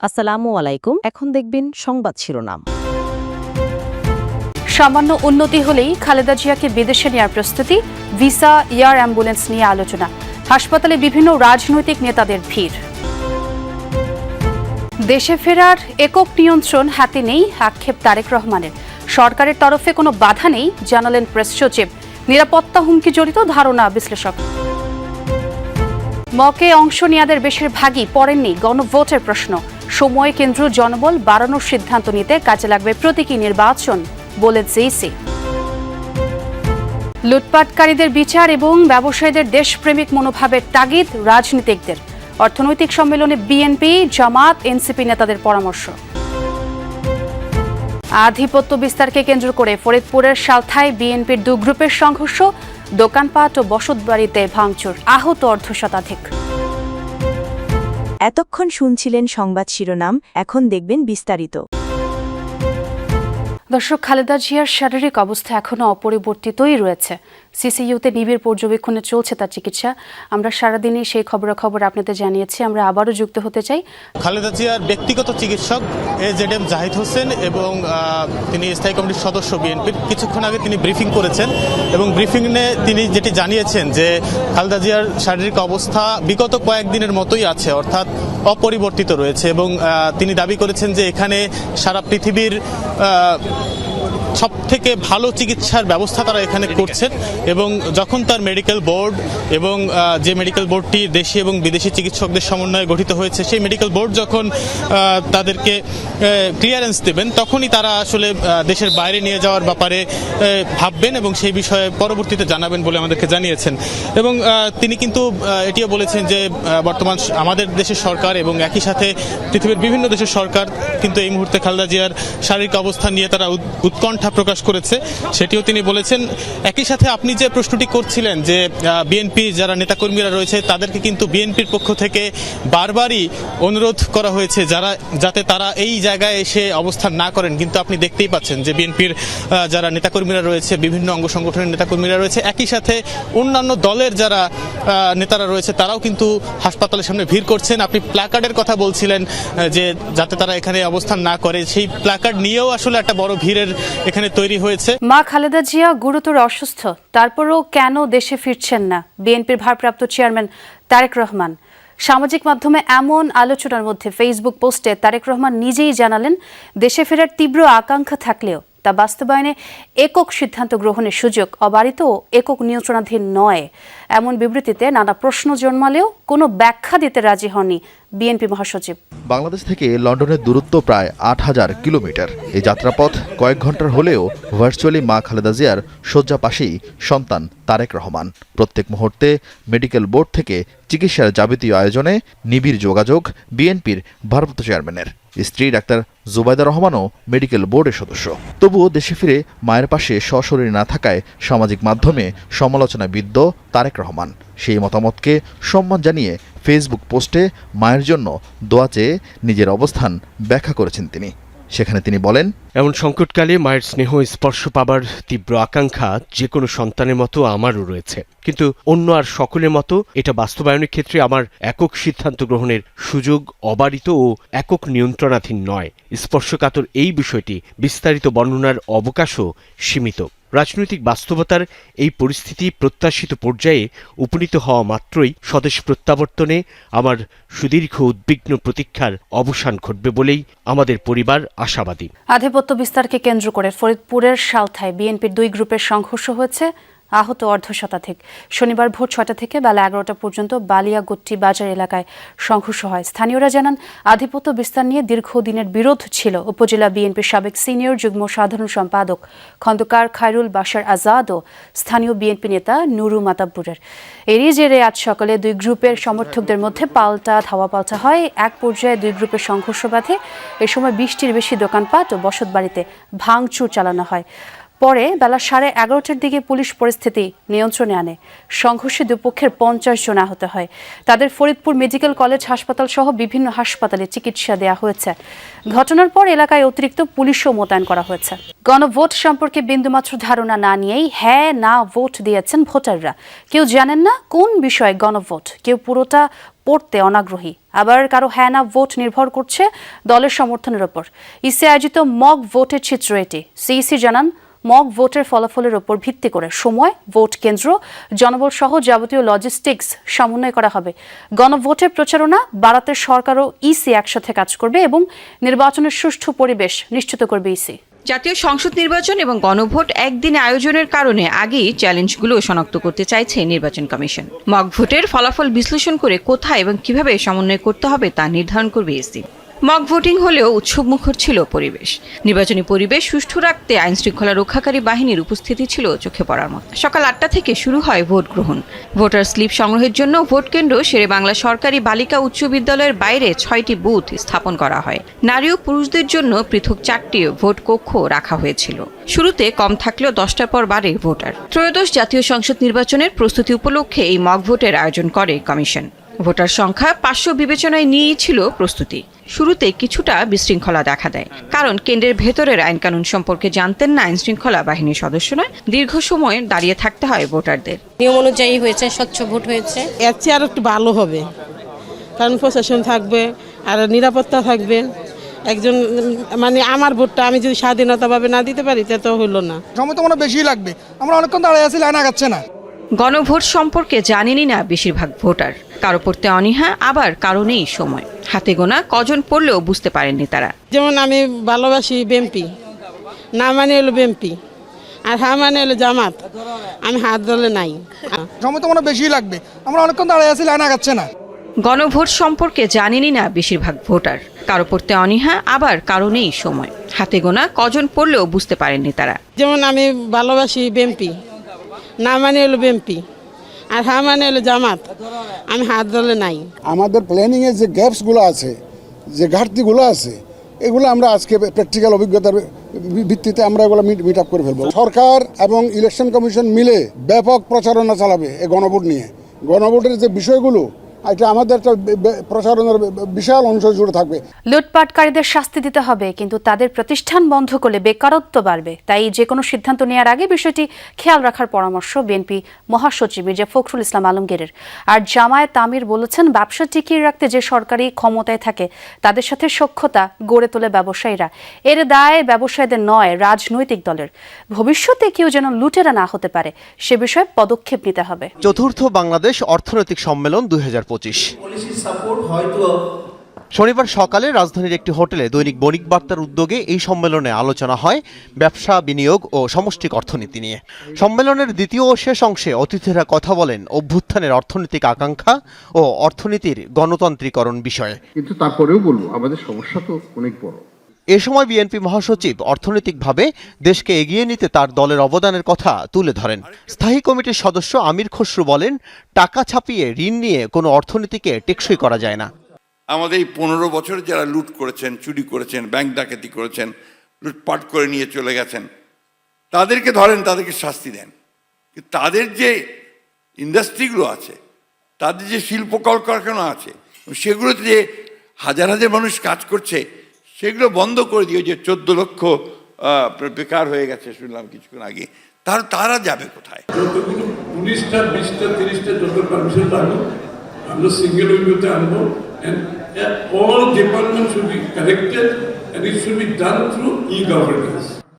আসসালামু আলাইকুম। এখন দেখবেন সংবাদ শিরোনাম। সামান্য উন্নতি হলেই খালেদা জিয়াকে বিদেশে নেওয়ার প্রস্তুতি, ভিসা, এয়ার অ্যাম্বুলেন্স নিয়ে আলোচনা। হাসপাতালে বিভিন্ন রাজনৈতিক নেতাদের ভিড়। দেশে ফেরার একক নিয়ন্ত্রণ হাতে নেই, আক্ষেপ তারেক রহমানের। সরকারের তরফে কোনো বাধা নেই জানালেন প্রেস সচিব। নিরাপত্তা হুমকি জড়িত ধারণা বিশ্লেষক। মকে অংশ নেয়াদের বেশিরভাগই পড়েননি গণভোটের প্রশ্ন। সময়, কেন্দ্র, জনবল বাড়ানোর সিদ্ধান্ত নিতে কাজে লাগবে প্রতীকী নির্বাচন বলে জেইসি। লুটপাটকারীদের বিচার এবং ব্যবসায়ীদের দেশপ্রেমিক মনোভাবের তাগিদ রাজনীতিকদের। অর্থনৈতিক সম্মেলনে বিএনপি, জামাত, এনসিপি নেতাদের পরামর্শ। আধিপত্য বিস্তারকে কেন্দ্র করে ফরিদপুরের সালথায় বিএনপির 2 গ্রুপের সংঘর্ষ, দোকানপাট ও বসতবাড়িতে ভাঙচুর, আহত অর্ধশতাধিক। এতক্ষণ শুনছিলেন সংবাদ শিরোনাম, এখন দেখবেন বিস্তারিত। দর্শক, খালেদা জিয়ার শারীরিক অবস্থা এখনো অপরিবর্তিতই রয়েছে। সিসিইউতে নিবিড় পর্যবেক্ষণে চলছে তার চিকিৎসা। আমরা সারাদিনই সেই খবরাখবর আপনাদের জানিয়েছি। আমরা আবারও যুক্ত হতে চাই। খালেদা জিয়ার ব্যক্তিগত চিকিৎসক এজেডএম জাহিদ হোসেন এবং তিনি স্থায়ী কমিটির সদস্য বিএনপির কিছুক্ষণ আগে তিনি ব্রিফিং করেছেন এবং ব্রিফিংয়ে তিনি যেটি জানিয়েছেন যে খালেদা জিয়ার শারীরিক অবস্থা বিগত কয়েকদিনের মতোই আছে, অর্থাৎ অপরিবর্তিত রয়েছে এবং তিনি দাবি করেছেন যে এখানে সারা পৃথিবীর সব থেকে ভালো চিকিৎসার ব্যবস্থা তারা এখানে করছেন এবং যখন তার মেডিকেল বোর্ড এবং যে মেডিকেল বোর্ডটি দেশি এবং বিদেশি চিকিৎসকদের সমন্বয়ে গঠিত হয়েছে, সেই মেডিকেল বোর্ড যখন তাদেরকে ক্লিয়ারেন্স দেবেন তখনই তারা আসলে দেশের বাইরে নিয়ে যাওয়ার ব্যাপারে ভাববেন এবং সেই বিষয়ে পরবর্তীতে জানাবেন বলে আমাদেরকে জানিয়েছেন। এবং তিনি কিন্তু এটিও বলেছেন যে বর্তমান আমাদের দেশের সরকার এবং একই সাথে পৃথিবীর বিভিন্ন দেশের সরকার কিন্তু এই মুহূর্তে খালেদা জিয়ার শারীরিক অবস্থা নিয়ে তারা উৎকণ্ঠা প্রকাশ করেছে, সেটিও তিনি বলেছেন। একই সাথে আপনি যে প্রশ্নটি করছিলেন যে বিএনপি যারা নেতাকর্মীরা রয়েছে তাদেরকে কিন্তু বিএনপির পক্ষ থেকে বারবারই অনুরোধ করা হয়েছে যাতে তারা এই জায়গায় এসে অবস্থান না করেন, কিন্তু আপনি দেখতেই পাচ্ছেন যে বিএনপির যারা নেতাকর্মীরা রয়েছে, বিভিন্ন অঙ্গ সংগঠনের নেতাকর্মীরা রয়েছে, একই সাথে অন্যান্য দলের যারা নেতারা রয়েছে তারাও কিন্তু হাসপাতালের সামনে ভিড় করছেন। আপনি প্ল্যাকার্ডের কথা বলছিলেন যে যাতে তারা এখানে অবস্থান না করে, সেই প্ল্যাকার্ড নিয়েও আসলে একটা বড় ভিড়ের এখানে তৈরি হয়েছে। মা খালেদা জিয়া গুরুতর অসুস্থ, তারপরও কেন দেশে ফিরছেন না বিএনপির ভারপ্রাপ্ত চেয়ারম্যান তারেক রহমান? সামাজিক মাধ্যমে এমন আলোচনার মধ্যে ফেসবুক পোস্টে তারেক রহমান নিজেই জানালেন দেশে ফেরার তীব্র আকাঙ্ক্ষা থাকলেও তা বাস্তবায়নে একক সিদ্ধান্ত গ্রহণের সুযোগ অবারিত ও একক নিয়ন্ত্রণাধীন নয়। এমন বিবৃতিতে নানা প্রশ্ন জন্মালেও কোনো ব্যাখ্যা দিতে রাজি হননি বিএনপি মহাসচিব। বাংলাদেশ থেকে লন্ডনের দূরত্ব প্রায় ৮,০০০ কিলোমিটার। এই যাত্রাপথ কয়েক ঘন্টার হলেও ভার্চুয়ালি মা খালেদা জিয়ার শয্যা পাশেই সন্তান তারেক রহমান। প্রত্যেক মুহূর্তে মেডিকেল বোর্ড থেকে চিকিৎসার যাবতীয় আয়োজনে নিবিড় যোগাযোগ বিএনপির ভারপ্রাপ্ত চেয়ারম্যানের। স্ত্রী ডাক্তার জুবাইদা রহমানও মেডিকেল বোর্ডের সদস্য। তবুও দেশে ফিরে মায়ের পাশে সশরীরে না থাকায় সামাজিক মাধ্যমে সমালোচনায় বিদ্ধ তারেক রহমান। সেই মতামতকে সম্মান জানিয়ে ফেসবুক পোস্টে মায়ের জন্য দোয়া চেয়ে নিজের অবস্থান ব্যাখ্যা করেছেন তিনি। সেখানে তিনি বলেন, এমন সংকটকালে মায়ের স্নেহ স্পর্শ পাবার তীব্র আকাঙ্ক্ষা যে কোনো সন্তানের মতো আমারও রয়েছে, কিন্তু অন্য আর সকলের মতো এটা বাস্তবায়নের ক্ষেত্রে আমার একক সিদ্ধান্ত গ্রহণের সুযোগ অবারিত ও একক নিয়ন্ত্রণাধীন নয়। স্পর্শকাতর এই বিষয়টি বিস্তারিত বর্ণনার অবকাশও সীমিত। রাজনৈতিক বাস্তবতার এই পরিস্থিতি প্রত্যাশিত পর্যায়ে উপনীত হওয়া মাত্রই স্বদেশ প্রত্যাবর্তনে আমার সুদীর্ঘ উদ্বিগ্ন প্রতীক্ষার অবসান ঘটবে বলেই আমাদের পরিবার আশাবাদী। আধিপত্য বিস্তারকে কেন্দ্র করে ফরিদপুরের সালথায় বিএনপির 2 গ্রুপের সংঘর্ষ হয়েছে, আহত অর্ধশতাধিক। শনিবার ভোর 6টা থেকে বেলা 11টা পর্যন্ত বালিয়াগুট্টি বাজার এলাকায় সংঘর্ষ হয়। স্থানীয়রা জানান আধিপত্য বিস্তার নিয়ে দীর্ঘদিনের বিরোধ ছিল উপজেলা বিএনপির সাবেক সিনিয়র যুগ্ম সাধারণ সম্পাদক খন্দকার খায়রুল বাশার আজাদ ও স্থানীয় বিএনপি নেতা নুরু মাতাব্বুরের। এরই জেরে আজ সকালে 2 গ্রুপের সমর্থকদের মধ্যে ধাওয়া পাল্টা হয়। এক পর্যায়ে 2 গ্রুপের সংঘর্ষ বাধে। এ সময় 20টির বেশি দোকানপাট ও বসতবাড়িতে ভাঙচুর চালানো হয়। পরে বেলা 11:30টার দিকে পুলিশ পরিস্থিতি নিয়ন্ত্রণে আনে। সংঘর্ষে দুপক্ষের 50 জন আহত হয়। তাদের ফরিদপুর মেডিকেল কলেজ হাসপাতাল সহ বিভিন্ন হাসপাতালে চিকিৎসা দেওয়া হয়েছে। ঘটনার পর এলাকায় অতিরিক্ত পুলিশও মোতায়েন করা হয়েছে। গণভোট সম্পর্কে বিন্দুমাত্র ধারণা না নিয়েই হ্যাঁ না ভোট দিয়েছেন ভোটাররা। কেউ জানেন না কোন বিষয়ে গণভোট, কেউ পুরোটা পড়তে অনাগ্রহী, আবার কারো হ্যাঁ না ভোট নির্ভর করছে দলের সমর্থনের ওপর। ইসি আয়োজিত মক ভোটের চিত্র এটি। সিইসি জানান, মক ভোটের ফলাফলের ওপর ভিত্তি করে সময়, ভোট কেন্দ্র, জনবল সহ যাবতীয় লজিস্টিক্স সমন্বয় করা হবে। গণভোটের প্রচারণা বাড়াতে সরকার ও ইসি একসাথে কাজ করবে এবং নির্বাচনের সুষ্ঠু পরিবেশ নিশ্চিত করবে ইসি। জাতীয় সংসদ নির্বাচন এবং গণভোট একদিনে আয়োজনের কারণে আগেই চ্যালেঞ্জগুলো শনাক্ত করতে চাইছে নির্বাচন কমিশন। মক ভোটের ফলাফল বিশ্লেষণ করে কোথায় এবং কিভাবে সমন্বয় করতে হবে তা নির্ধারণ করবে ইসি। মক ভোটিং হলেও উৎসবমুখর ছিল পরিবেশ। নির্বাচনী পরিবেশ সুষ্ঠু রাখতে আইন শৃঙ্খলা রক্ষাকারী বাহিনীর উপস্থিতি ছিল চোখে পড়ার মতো। সকাল 8টা থেকে শুরু হয় ভোট গ্রহণ। ভোটার স্লিপ সংগ্রহের জন্য ভোট কেন্দ্র শেরেবাংলা সরকারি বালিকা উচ্চ বিদ্যালয়ের বাইরে 6টি বুথ স্থাপন করা হয়। নারী ও পুরুষদের জন্য পৃথক 4টি ভোট কক্ষ রাখা হয়েছিল। শুরুতে কম থাকলেও 10টার পর বাড়ে ভোটার। ত্রয়োদশ জাতীয় সংসদ নির্বাচনের প্রস্তুতি উপলক্ষে এই মক ভোটের আয়োজন করে কমিশন। ভোটার সংখ্যা 500 বিবেচনায় নিয়েই ছিল প্রস্তুতি। শুরুতে কিছুটা বিশৃঙ্খলা দেখা দেয়, কারণ কেন্দ্রের ভেতরের আইনকানুন সম্পর্কে জানতেন না আইন শৃঙ্খলা বাহিনীর সদস্যরা। দীর্ঘ সময় দাঁড়িয়ে থাকতে হয় ভোটারদের। নিয়ম অনুযায়ী হয়েছে, স্বচ্ছ ভোট হয়েছে। এর চেয়ে আরো একটু ভালো হবে, কারণ প্রশাসন থাকবে আর নিরাপত্তা থাকবে। একজন মানে আমার ভোটটা আমি যদি স্বাধীনতাভাবে না দিতে পারি তা তো হলো না। সময় তো মনে বেশি লাগবে, আমরা অনেকক্ষণ দাঁড়িয়ে আছি, লাইন আগাচ্ছে না। গণভোট সম্পর্কে জানেনই না বেশিরভাগ ভোটার। কারো পড়তে অনীহা, আবার কারো নেই সময়। হাতে গোনা কজন পড়লেও বুঝতে পারেননি তারা। যেমন আমি ভালোবাসি বিএনপি, না মানে হলো বিএনপি, আর হ্যাঁ মানে হলো জামাত। আমি হাত দলে নাই। সময় তো মনে বেশি লাগবে, আমরা অনেকক্ষণ দাঁড়িয়ে আছি, লাইন আগাচ্ছে না। গণভোট সম্পর্কে জানেনই না বেশিরভাগ ভোটার। কারো পড়তে অনীহা, আবার কারো নেই সময়। হাতে গোনা কজন পড়লেও বুঝতে পারেননি তারা। যেমন আমি ভালোবাসি বিএনপি, না মানে হলো বিএনপি, আর হ্যাঁ মানে হলো জামাত। আমি হাত দলে নাই। আমাদের প্ল্যানিংয়ে যে গ্যাপসগুলো আছে, যে ঘাটতিগুলো আছে, এগুলো আমরা আজকে প্র্যাকটিক্যাল অভিজ্ঞতার ভিত্তিতে আমরা এগুলো মিট আপ করে ফেলবো। সরকার এবং ইলেকশন কমিশন মিলে ব্যাপক প্রচারণা চালাবে এই গণভোট নিয়ে। গণভোটের যে বিষয়গুলো, এটা আমাদের একটা প্রচারণার বিশাল অংশ জুড়ে থাকবে। লুটপাটকারীদের শাস্তি দিতে হবে, কিন্তু তাদের প্রতিষ্ঠান বন্ধ করলে বেকারত্ব বাড়বে। তাই যে কোনো সিদ্ধান্ত নেওয়ার আগে বিষয়টি খেয়াল রাখার পরামর্শ বিএনপি মহাসচিব মির্জা ফখরুল ইসলাম আলমগীরের। আর জামায়াত আমির বলেছেন, ব্যবসা টিকিয়ে রাখতে যে সরকারি ক্ষমতায় থাকে তাদের সাথে সখ্যতা গড়ে তোলে ব্যবসায়ীরা। এর দায় ব্যবসায়ীদের নয়, রাজনৈতিক দলের। ভবিষ্যতে কেউ যেন লুটেরা না হতে পারে সে বিষয়ে পদক্ষেপ নিতে হবে। চতুর্থ বাংলাদেশ অর্থনৈতিক সম্মেলন 2025। শনিবার সকালে রাজধানীর একটি হোটেলে দৈনিক বণিক বার্তার উদ্যোগে এই সম্মেলনে আলোচনা হয় ব্যবসা, বিনিয়োগ ও সমষ্টিক অর্থনীতি নিয়ে। সম্মেলনের দ্বিতীয় ও শেষ অংশে অতিথিরা কথা বলেন অভ্যুত্থানের অর্থনৈতিক আকাঙ্ক্ষা ও অর্থনীতির গণতান্ত্রিকরণ বিষয়ে। কিন্তু তারপরেও বলবো, আমাদের সমস্যা তো অনেক বড়। এ সময় বিএনপি মহাসচিব অর্থনৈতিকভাবে দেশকে এগিয়ে নিতে তার দলের অবদানের কথা তুলে ধরেন। স্থায়ী কমিটির সদস্য আমির খসরু বলেন, টাকা ছাপিয়ে ঋণ নিয়ে কোনো অর্থনীতিকে টেকসই করা যায় না। আমাদের এই 15 বছর যারা লুট করেছেন, চুরি করেছেন, ব্যাংক ডাকাতি করেছেন, লুটপাট করে নিয়ে চলে গেছেন, তাদেরকে ধরেন, তাদেরকে শাস্তি দেন। কিন্তু তাদের যে ইন্ডাস্ট্রিগুলো আছে, তাদের যে শিল্প কলকারখানা আছে, সেগুলোতে যে হাজার হাজার মানুষ কাজ করছে, সেগুলো বন্ধ করে দিয়ে যে 14 লক্ষ বেকার হয়ে গেছে শুনলাম কিছুক্ষণ আগে, তারা যাবে কোথায়? যতগুলো 19টা 20টা 30টা যত পারমিশন লাগবে আমরা সিঙ্গেল উইন্ডোতে আনবো। and all departments should be connected and it should be done through e-governance.